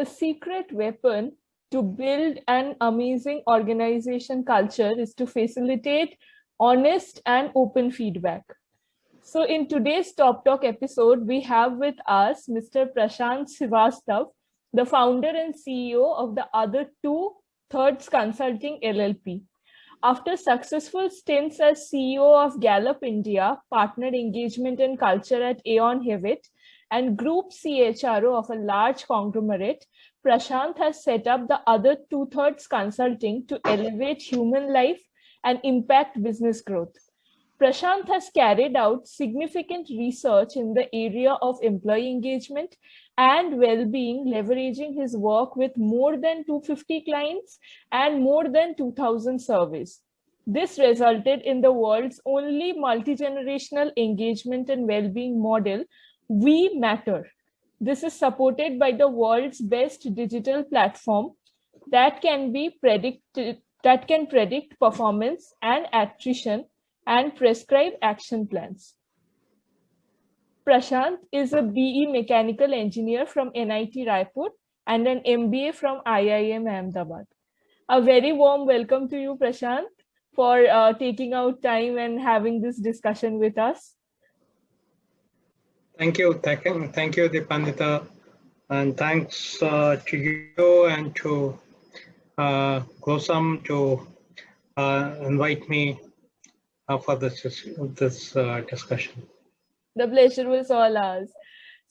the secret weapon to build an amazing organization culture is to facilitate honest and open feedback. So in today's Top Talk episode, we have with us Mr. Prashant Srivastav, the founder and CEO of the Other Two Thirds Consulting LLP. After successful stints as CEO of Gallup India, Partner Engagement and Culture at Aon Hewitt, and Group CHRO of a large conglomerate, Prashant has set up the Other Two Thirds Consulting to elevate human life and impact business growth. Prashant has carried out significant research in the area of employee engagement and well-being, leveraging his work with more than 250 clients and more than 2,000 surveys. This resulted in the world's only multi-generational engagement and well-being model, We Matter. This is supported by the world's best digital platform that can predict performance and attrition and prescribe action plans. Prashant is a BE mechanical engineer from NIT Raipur and an MBA from IIM Ahmedabad. A very warm welcome to you, Prashant, for taking out time and having this discussion with us. Thank you, Deepandita, and thanks to you and to Gosam to invite me for this discussion. The pleasure was all ours.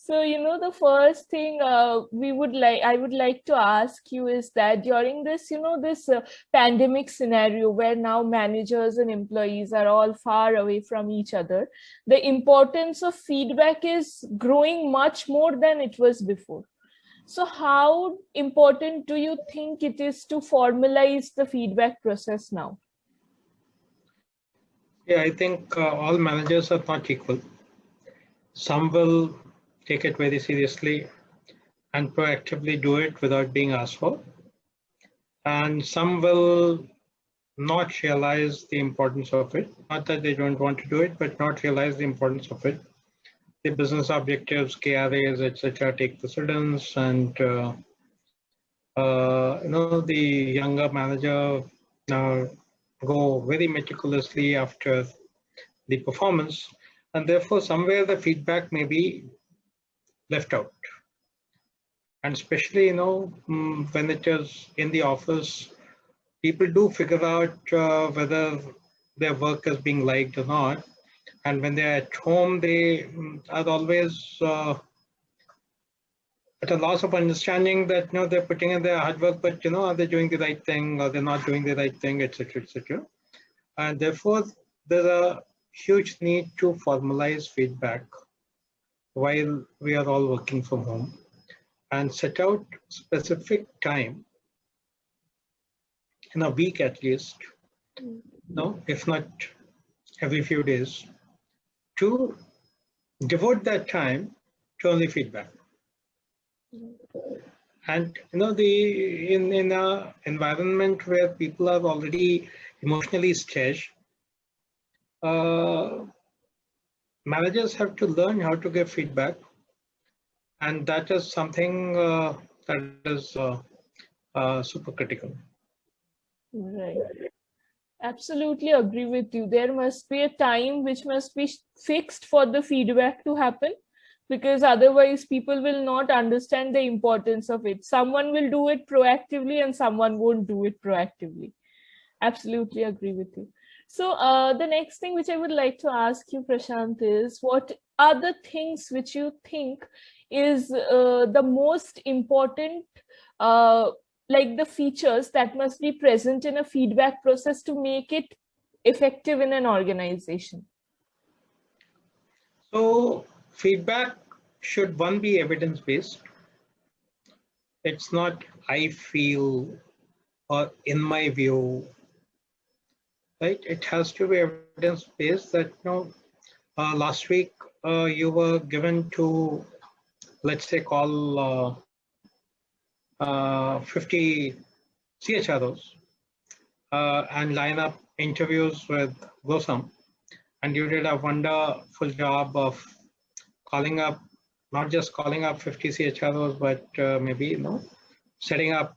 So, the first thing I would like to ask you is that during this, this pandemic scenario where now managers and employees are all far away from each other, the importance of feedback is growing much more than it was before. So how important do you think it is to formalize the feedback process now? Yeah, I think all managers are not equal. Some will take it very seriously and proactively do it without being asked for. And some will not realize the importance of it. Not that they don't want to do it, but not realize the importance of it. The business objectives, KRAs, etc., take precedence, and the younger manager go very meticulously after the performance, and therefore somewhere the feedback may be left out. And especially, when it is in the office, people do figure out whether their work is being liked or not. And when they're at home, they are always at a loss of understanding that they're putting in their hard work, but are they doing the right thing or they're not doing the right thing, etc., etc. And therefore, there's a huge need to formalize feedback while we are all working from home and set out specific time in a week at least, if not every few days, to devote that time to only feedback. And in an environment where people are already emotionally stretched, managers have to learn how to give feedback, and that is something that is super critical. Right. Absolutely agree with you. There must be a time which must be fixed for the feedback to happen, because otherwise people will not understand the importance of it. Someone will do it proactively and someone won't do it proactively. Absolutely agree with you. So the next thing which I would like to ask you, Prashant, is what are the things which you think is the most important, like the features that must be present in a feedback process to make it effective in an organization? So feedback should, one, be evidence-based. It's not I feel or in my view, right? It has to be evidence-based that, last week you were given to, let's say, call 50 CHROs and line up interviews with Gosam, and you did a wonderful job of calling up, not just calling up 50 CHROs, but maybe setting up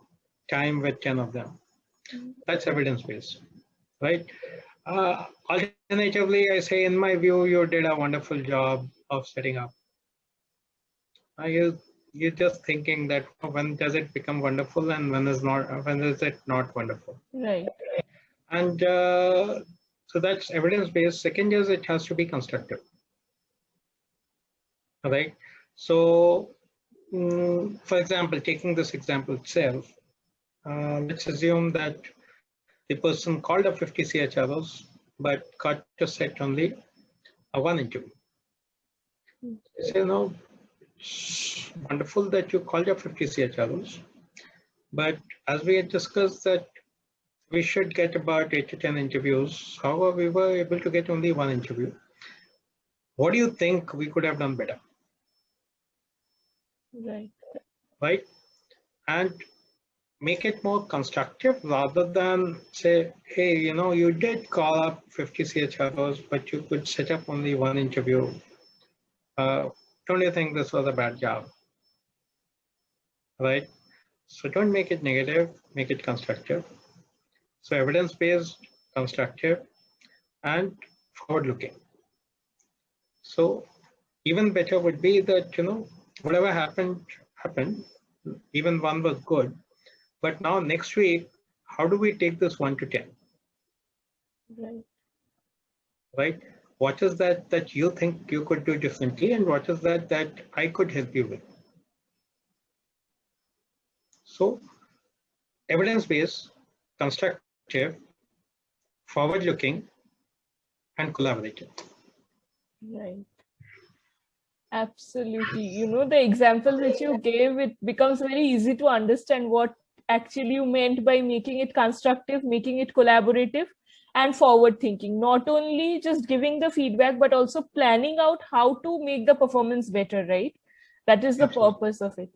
time with 10 of them. That's evidence-based, right? Alternatively, I say, in my view, you did a wonderful job of setting up. You're just thinking that when does it become wonderful and when is it not wonderful? Right. And so that's evidence-based. Second is it has to be constructive. All right. So, for example, taking this example itself, let's assume that the person called up 50 CHROs, but got to set only one interview. So, no, it's wonderful that you called up 50 CHROs, but as we had discussed that we should get about 8 to 10 interviews. However, we were able to get only one interview. What do you think we could have done better? Right. Right? And make it more constructive rather than say, hey, you did call up 50 CHROs, but you could set up only one interview. Don't you think this was a bad job? Right? So don't make it negative, make it constructive. So evidence-based, constructive, and forward-looking. So even better would be that, whatever happened, even one was good. But now next week, how do we take this 1 to 10? Right. Right? What is that you think you could do differently, and what is that I could help you with? So evidence-based, constructive, forward-looking, and collaborative. Right. Absolutely. The example which you gave, it becomes very easy to understand what actually you meant by making it constructive, making it collaborative, and forward thinking. Not only just giving the feedback, but also planning out how to make the performance better, right? That is the purpose of it.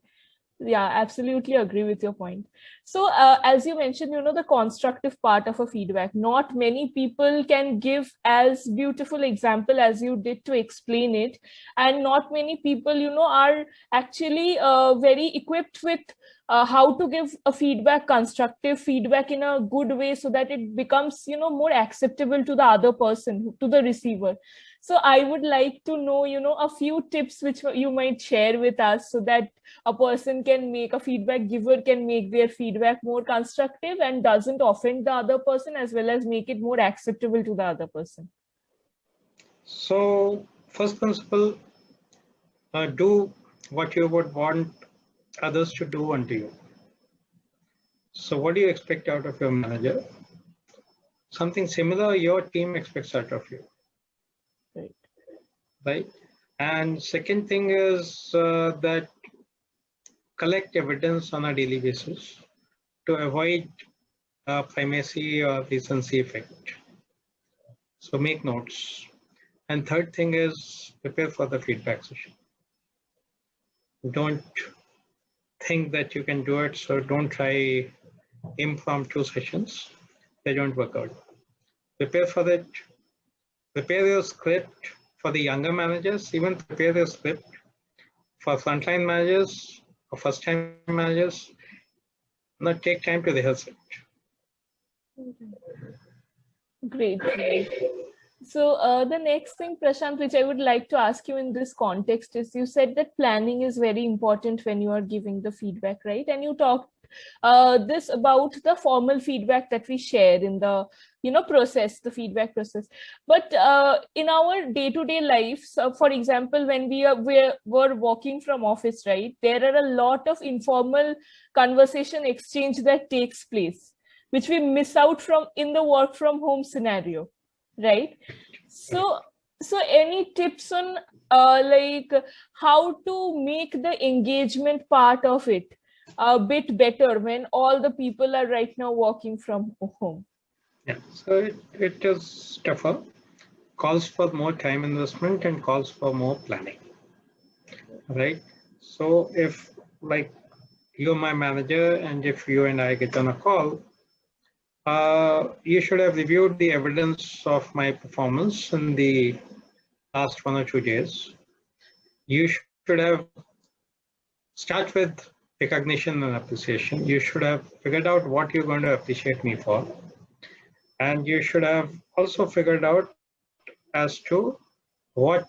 Yeah, absolutely agree with your point. So as you mentioned, the constructive part of a feedback, not many people can give as beautiful example as you did to explain it. And not many people, are actually very equipped with how to give a feedback, constructive feedback in a good way, so that it becomes, more acceptable to the other person, to the receiver. So I would like to know, a few tips which you might share with us, so that a person can make, a feedback giver can make their feedback more constructive and doesn't offend the other person, as well as make it more acceptable to the other person. So first principle, do what you would want others to do unto you. So what do you expect out of your manager? Something similar your team expects out of you. Right? And second thing is that collect evidence on a daily basis to avoid primacy or recency effect. So make notes. And third thing is prepare for the feedback session. Don't think that you can do it, so don't try impromptu sessions. They don't work out. Prepare for it. Prepare your script for the younger managers. Even prepare your script for frontline managers or first-time managers. Now take time to rehearse it. Great. So the next thing, Prashant, which I would like to ask you in this context is, you said that planning is very important when you are giving the feedback, right? And you talked this about the formal feedback that we share in the process, the feedback process. But in our day-to-day life, so for example, when were working from office, right, there are a lot of informal conversation exchange that takes place, which we miss out from in the work from home scenario, right? So any tips on like how to make the engagement part of it a bit better when all the people are right now working from home? Yeah, so it is tougher, calls for more time investment and calls for more planning, right? So if, like, you're my manager and if you and I get on a call, you should have reviewed the evidence of my performance in the last 1 or 2 days. You should have start with recognition and appreciation, you should have figured out what you're going to appreciate me for. And you should have also figured out as to what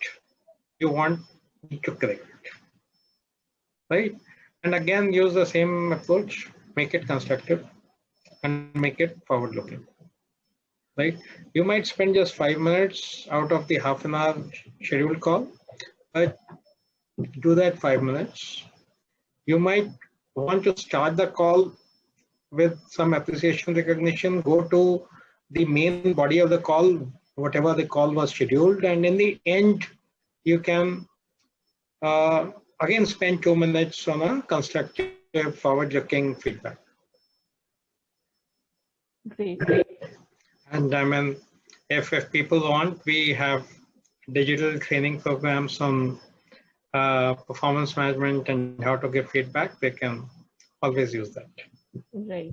you want me to correct, right? And again, use the same approach, make it constructive and make it forward looking, right? You might spend just 5 minutes out of the half an hour scheduled call, but do that 5 minutes. You might want to start the call with some appreciation recognition, go to the main body of the call, whatever the call was scheduled, and in the end, you can again spend 2 minutes on a constructive, forward-looking feedback. Great. And I mean, if people want, we have digital training programs on performance management and how to give feedback. They can always use that. Right.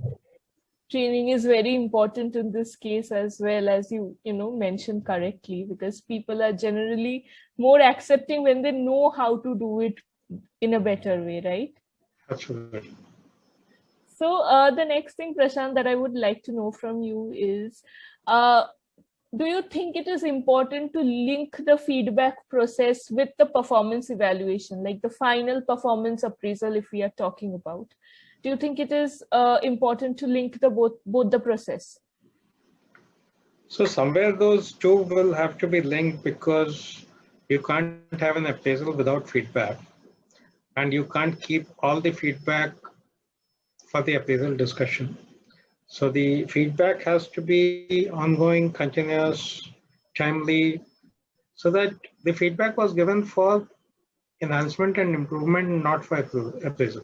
Training is very important in this case as well, as you mentioned correctly, because people are generally more accepting when they know how to do it in a better way, right? Absolutely. So the next thing, Prashant, that I would like to know from you is, do you think it is important to link the feedback process with the performance evaluation, like the final performance appraisal, if we are talking about? Do you think it is important to link the both the process? So somewhere those two will have to be linked, because you can't have an appraisal without feedback, and you can't keep all the feedback for the appraisal discussion. So the feedback has to be ongoing, continuous, timely, so that the feedback was given for enhancement and improvement, not for appraisal.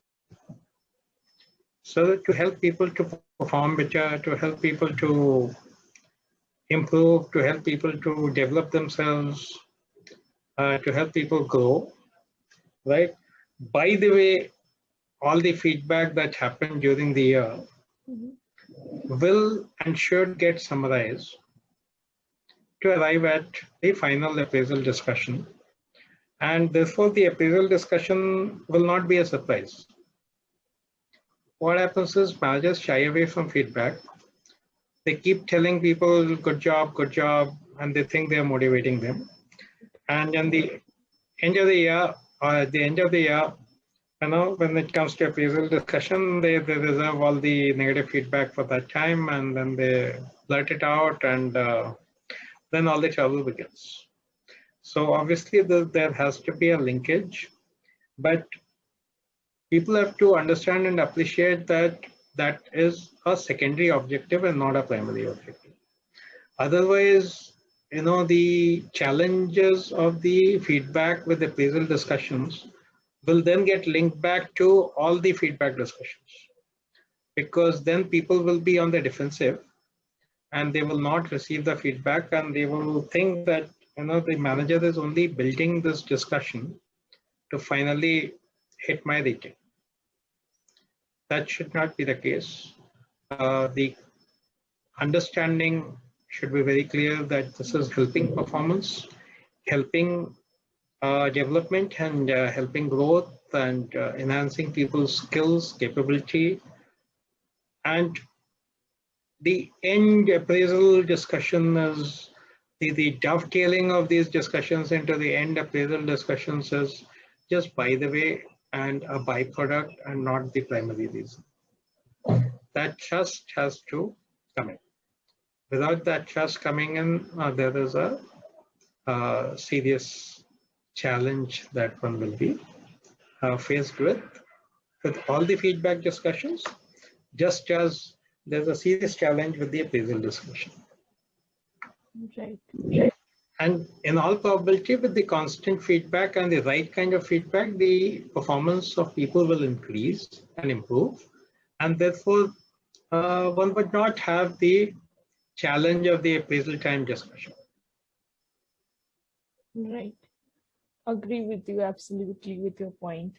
So to help people to perform better, to help people to improve, to help people to develop themselves, to help people grow, right? By the way, all the feedback that happened during the year will and should get summarized to arrive at the final appraisal discussion. And therefore, the appraisal discussion will not be a surprise. What happens is managers shy away from feedback. They keep telling people, good job, and they think they're motivating them. And at the end of the year, when it comes to appraisal discussion, they reserve all the negative feedback for that time, and then they blurt it out, and then all the trouble begins. So obviously there has to be a linkage, but people have to understand and appreciate that that is a secondary objective and not a primary objective. Otherwise, the challenges of the feedback with appraisal discussions will then get linked back to all the feedback discussions, because then people will be on the defensive and they will not receive the feedback, and they will think that the manager is only building this discussion to finally hit my rating. That should not be the case. The understanding should be very clear that this is helping performance, helping development, and helping growth, and enhancing people's skills, capability, and the end appraisal discussion is the dovetailing of these discussions into the end appraisal discussions is just by the way and a byproduct and not the primary reason. That trust has to come in. Without that trust coming in, there is a serious challenge that one will be faced with all the feedback discussions, just as there's a serious challenge with the appraisal discussion. Right. And in all probability, with the constant feedback and the right kind of feedback, the performance of people will increase and improve. And therefore, one would not have the challenge of the appraisal time discussion. Right. Agree with you absolutely with your point.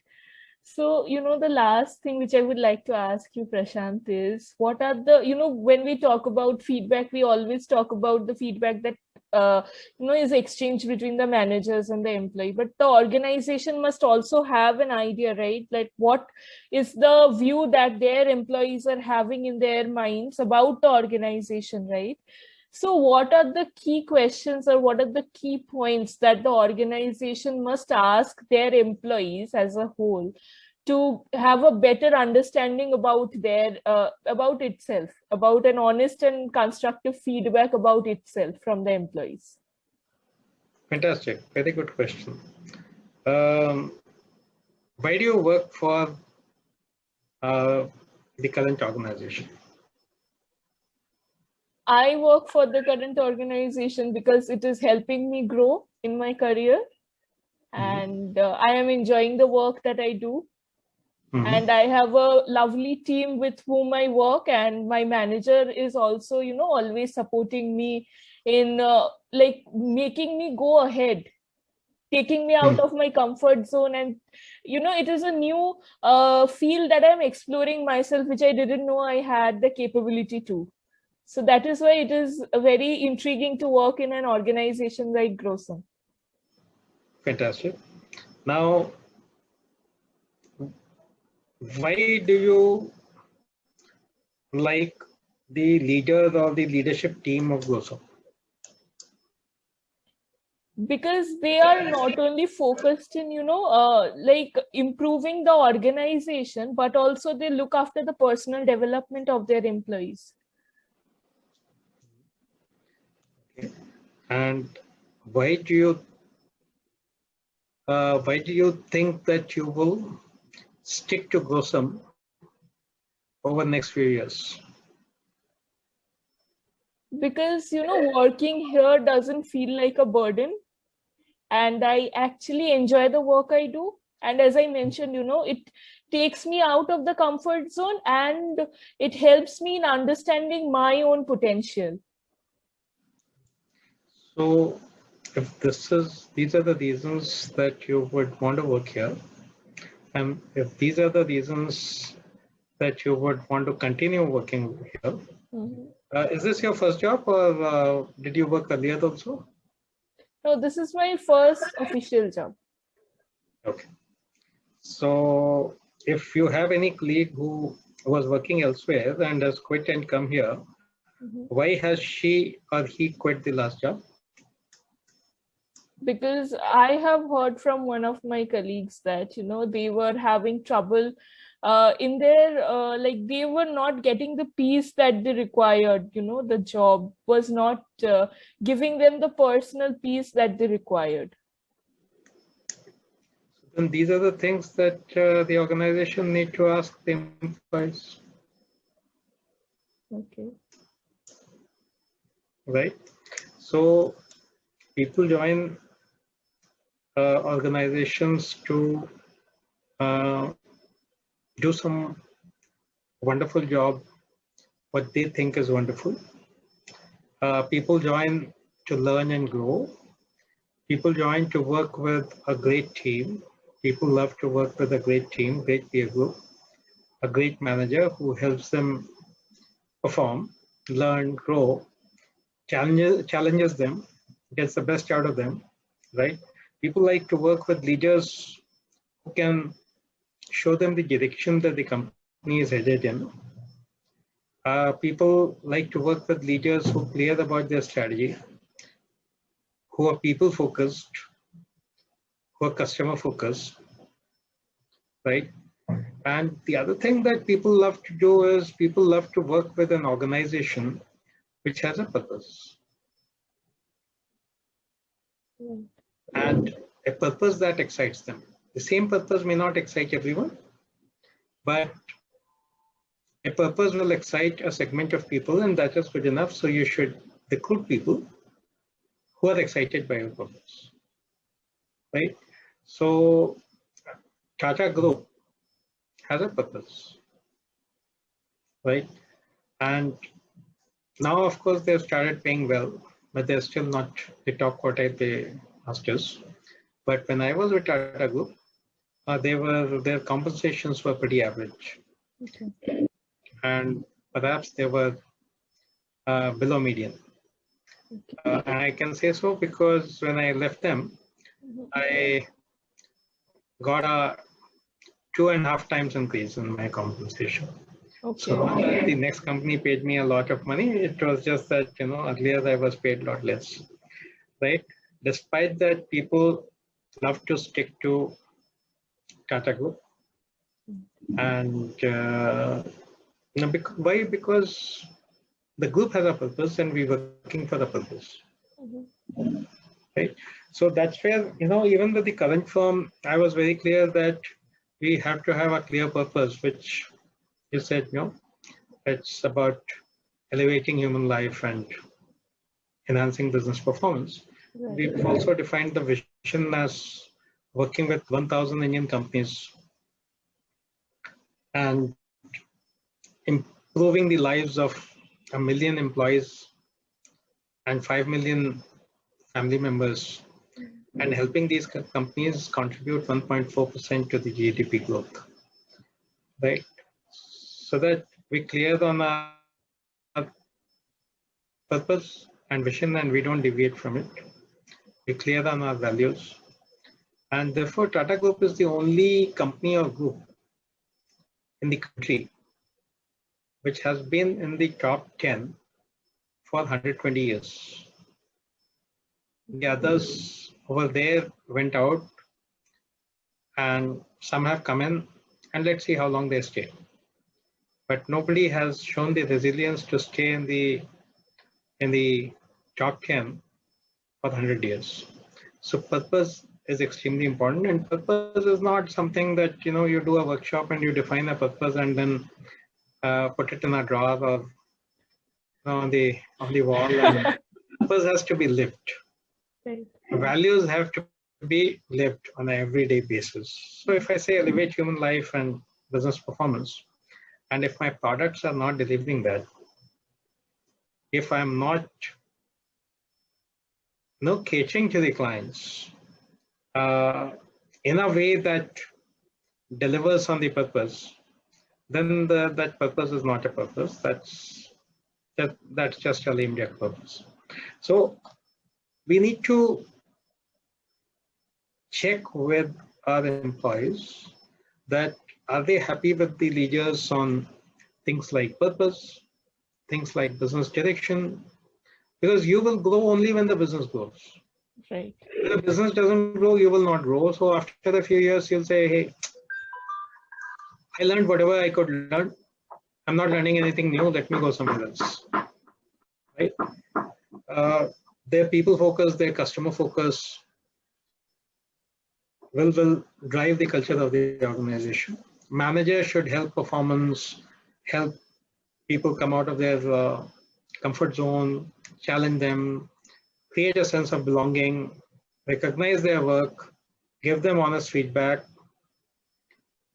So, the last thing which I would like to ask you, Prashant, is what are the, when we talk about feedback, we always talk about the feedback that is exchanged between the managers and the employee, but the organization must also have an idea, right? Like what is the view that their employees are having in their minds about the organization, right? So what are the key questions or what are the key points that the organization must ask their employees as a whole to have a better understanding about their about itself, about an honest and constructive feedback about itself from the employees? Fantastic. Very good question. Why do you work for the current organization? I work for the current organization because it is helping me grow in my career, and I am enjoying the work that I do. And I have a lovely team with whom I work, and my manager is also, always supporting me in like making me go ahead, taking me out of my comfort zone. And it is a new field that I'm exploring myself, which I didn't know I had the capability to. So that is why it is very intriguing to work in an organization like Grosum. Fantastic. Now, why do you like the leader or the leadership team of Grosum? Because they are not only focused in, like improving the organization, but also they look after the personal development of their employees. Okay. And why do you think that you will stick to Grosum over the next few years? Because working here doesn't feel like a burden, and I actually enjoy the work I do. And as I mentioned, it takes me out of the comfort zone, and it helps me in understanding my own potential. So if these are the reasons that you would want to work here, and if these are the reasons that you would want to continue working here, is this your first job, or did you work earlier also? No, this is my first official job. Okay. So if you have any colleague who was working elsewhere and has quit and come here, why has she or he quit the last job? Because I have heard from one of my colleagues that, they were having trouble in their, like they were not getting the peace that they required. The job was not giving them the personal peace that they required. And these are the things that the organization need to ask the employees. Okay. Right. So people join organizations to do some wonderful job, what they think is wonderful. People join to learn and grow. People join to work with a great team. People love to work with a great team, great peer group, a great manager who helps them perform, learn, grow, challenges them, gets the best out of them, right? People like to work with leaders who can show them the direction that the company is headed in. People like to work with leaders who are clear about their strategy, who are people focused, who are customer focused, right? And the other thing that people love to do is people love to work with an organization which has a purpose. And a purpose that excites them. The same purpose may not excite everyone, but a purpose will excite a segment of people, and that is good enough. So you should recruit people who are excited by your purpose, right? So Tata Group has a purpose, right? And now, of course, they've started paying well, but they're still not the top quartile pay masters. But when I was with Tata Group, their compensations were pretty average. Okay. And perhaps they were below median. And I can say so because when I left them, I got a 2.5 times increase in my compensation. So not that the next company paid me a lot of money, it was just that, earlier I was paid a lot less, right? Despite that, people love to stick to Tata Group. And why? Because the group has a purpose and we're working for the purpose, right? So that's where, even with the current firm, I was very clear that we have to have a clear purpose, which you said, it's about elevating human life and enhancing business performance. We've also defined the vision as working with 1,000 Indian companies and improving the lives of 1 million employees and 5 million family members, and helping these companies contribute 1.4% to the GDP growth, right? So that we clear on our purpose and vision and we don't deviate from it. We clear on our values. And therefore, Tata Group is the only company or group in the country which has been in the top 10 for 120 years. The others over there went out and some have come in, and let's see how long they stay. But nobody has shown the resilience to stay in the top 10 for 100 years. So purpose is extremely important, and purpose is not something that you do a workshop and you define a purpose and then put it in a drawer or on the wall. And purpose has to be lived. Right. Values have to be lived on an everyday basis. So if I say elevate human life and business performance, and if my products are not delivering that, if I'm not catering to the clients in a way that delivers on the purpose, then that purpose is not a purpose. That's just a lame duck purpose. So we need to check with our employees that are they happy with the leaders on things like purpose, things like business direction, because you will grow only when the business grows. Right. If the business doesn't grow, you will not grow. So after a few years, you'll say, hey, I learned whatever I could learn. I'm not learning anything new. Let me go somewhere else. Right? Their people focus, their customer focus will drive the culture of the organization. Managers should help performance, help people come out of their comfort zone, challenge them, create a sense of belonging, recognize their work, give them honest feedback.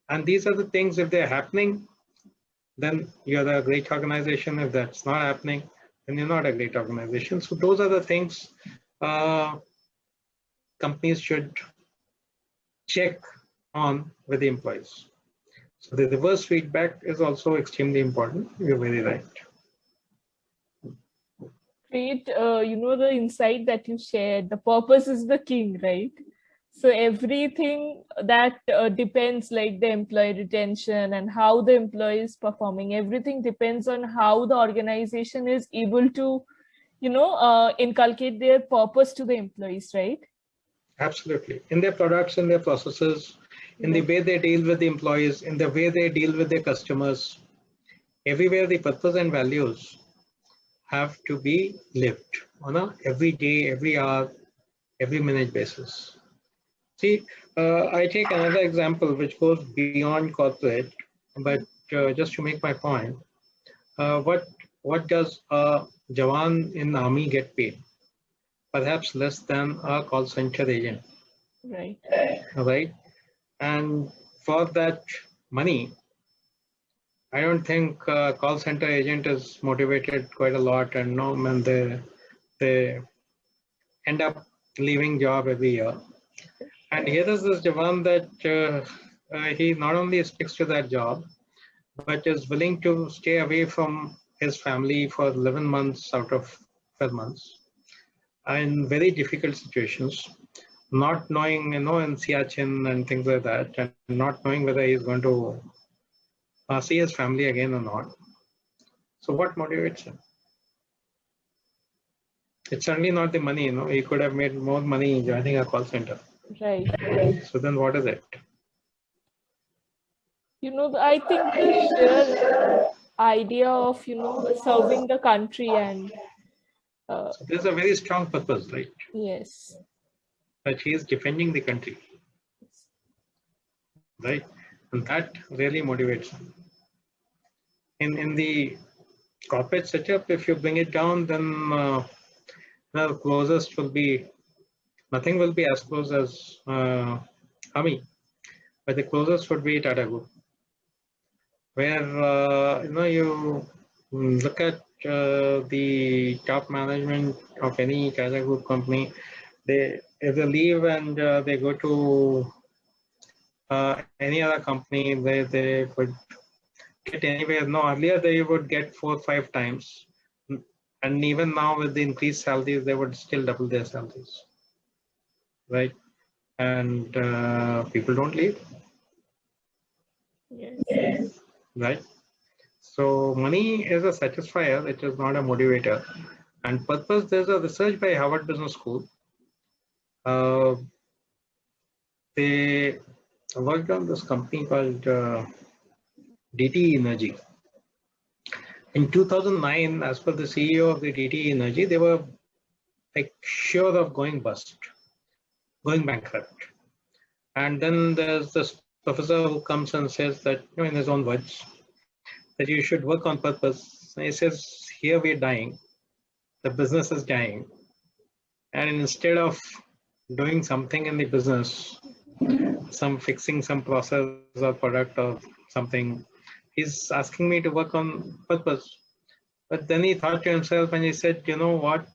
And these are the things, if they're happening, then you're a great organization. If that's not happening, then you're not a great organization. So those are the things companies should check on with the employees. So the reverse feedback is also extremely important. You're very right. Great. The insight that you shared, the purpose is the king, right? So everything that depends, like the employee retention and how the employee is performing, everything depends on how the organization is able to, inculcate their purpose to the employees, right? Absolutely. In their products, in their processes, in the way they deal with the employees, in the way they deal with their customers, everywhere the purpose and values have to be lived on a every day, every hour, every minute basis. See, I take another example which goes beyond corporate, but just to make my point, what does a Jawan in the army get paid? Perhaps less than a call center agent. Right. Right. And for that money, I don't think call center agent is motivated quite a lot, and no man, they end up leaving job every year. And here is this Jawan that he not only sticks to that job, but is willing to stay away from his family for 11 months out of 12 months. in very difficult situations, not knowing, in Siachen and things like that, and not knowing whether he's going to see his family again or not. So what motivates him? It's certainly not the money, he could have made more money joining a call center. Right. So then what is it? I think the sheer idea of, serving the country and So there's a very strong purpose, right? yes. That he is defending the country, right? And that really motivates him. In the corporate setup, if you bring it down, then the closest will be, nothing will be as close as Ami, but the closest would be Tata Group, where you look at the top management of any Tata Group company, they either leave and they go to any other company, they would get anywhere. No, earlier they would get 4 or 5 times. And even now with the increased salaries, they would still double their salaries, right? And people don't leave, Yes. right? So money is a satisfier, it is not a motivator. And purpose, there's a research by Harvard Business School. They worked on this company called DTE Energy. In 2009, as per the CEO of the DTE Energy, they were like sure of going bust, going bankrupt. And then there's this professor who comes and says that, in his own words, that you should work on purpose. And he says, here we're dying, the business is dying. And instead of doing something in the business, fixing some process or product or something, he's asking me to work on purpose. But then he thought to himself and he said, you know what?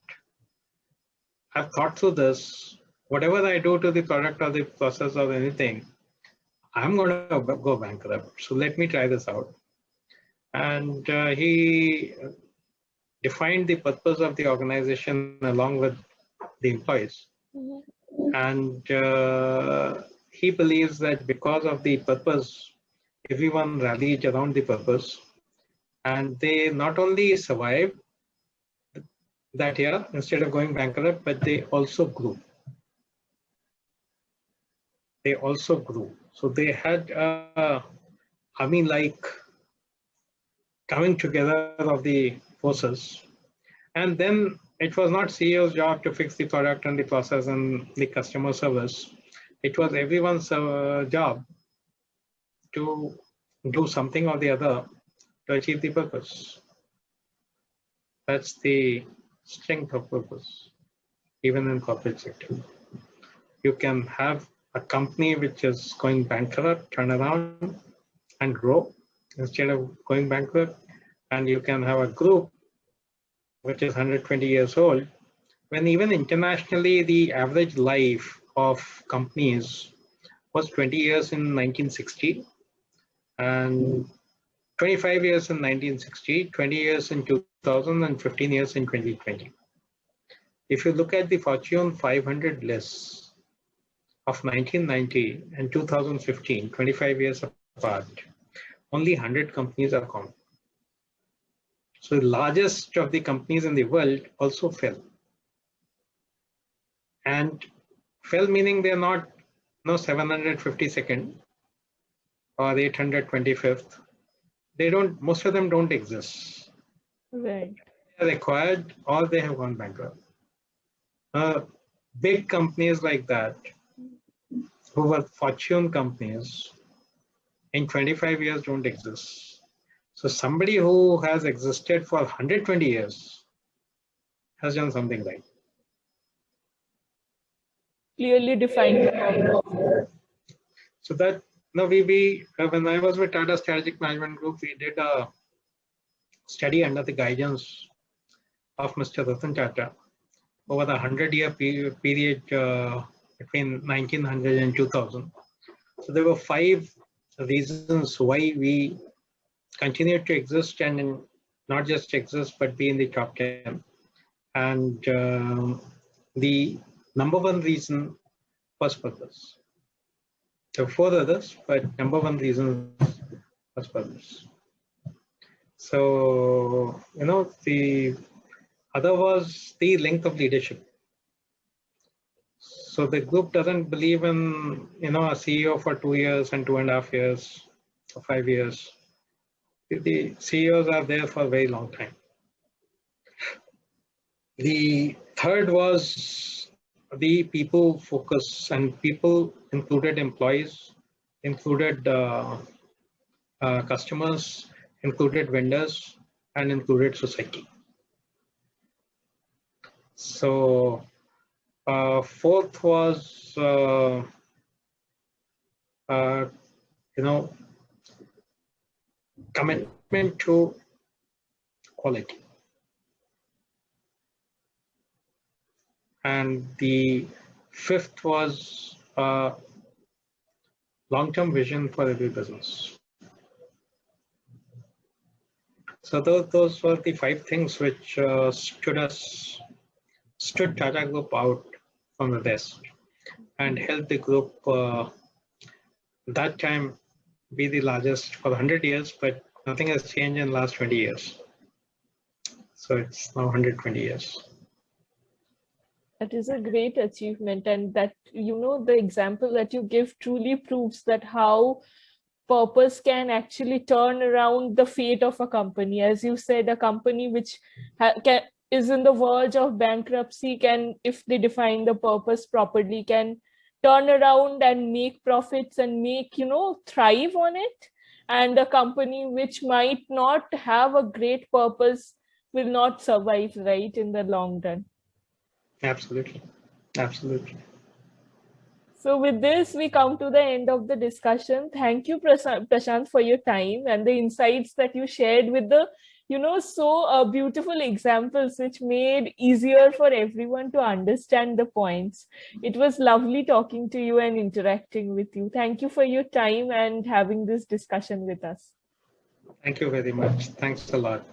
I've thought through this. Whatever I do to the product or the process or anything, I'm going to go bankrupt. So let me try this out. And he defined the purpose of the organization along with the employees. Mm-hmm. And he believes that because of the purpose, everyone rallied around the purpose. And they not only survived that year instead of going bankrupt, but they also grew. They also grew. So they had like coming together of the forces. And then it was not CEO's job to fix the product and the process and the customer service. It was everyone's job to do something or the other to achieve the purpose. That's the strength of purpose, even in corporate sector. You can have a company which is going bankrupt, turn around and grow instead of going bankrupt. And you can have a group which is 120 years old, when even internationally the average life of companies was 20 years in 1960 and 25 years in 1960, 20 years in 2000 and 15 years in 2020. If you look at the Fortune 500 lists of 1990 and 2015, 25 years apart, only 100 companies are common. So the largest of the companies in the world also fell. And fell meaning they're not 752nd or 825th. They don't, most of them don't exist. Right. They are acquired or they have gone bankrupt. Big companies like that, who were fortune companies, in 25 years don't exist. So somebody who has existed for 120 years has done something right. Clearly defined the purpose. So that we when I was with Tata Strategic Management Group, we did a study under the guidance of Mr. Ratan Tata over the 100-year period between 1900 and 2000. So there were 5 reasons why we continue to exist and not just exist, but be in the top 10. And the number one reason was purpose. There were four others, but number one reason was purpose. So, the other was the length of leadership. So the group doesn't believe in, a CEO for 2 years and 2.5 years or 5 years. The CEOs are there for a very long time. The third was the people focus, and people included employees, included customers, included vendors, and included society. So fourth was, commitment to quality. And the fifth was long-term vision for every business. So those were the 5 things which stood Tata Group out from the rest and helped the group that time be the largest for 100 years, but nothing has changed in the last 20 years. So it's now 120 years. That is a great achievement, and that, the example that you give truly proves that how purpose can actually turn around the fate of a company. As you said, a company which is in the verge of bankruptcy can, if they define the purpose properly, can turn around and make profits and make, thrive on it. And a company which might not have a great purpose will not survive, right, in the long run. Absolutely. Absolutely. So with this, we come to the end of the discussion. Thank you, Prashant, for your time and the insights that you shared with the, so beautiful examples, which made easier for everyone to understand the points. It was lovely talking to you and interacting with you. Thank you for your time and having this discussion with us. Thank you very much. Thanks a lot.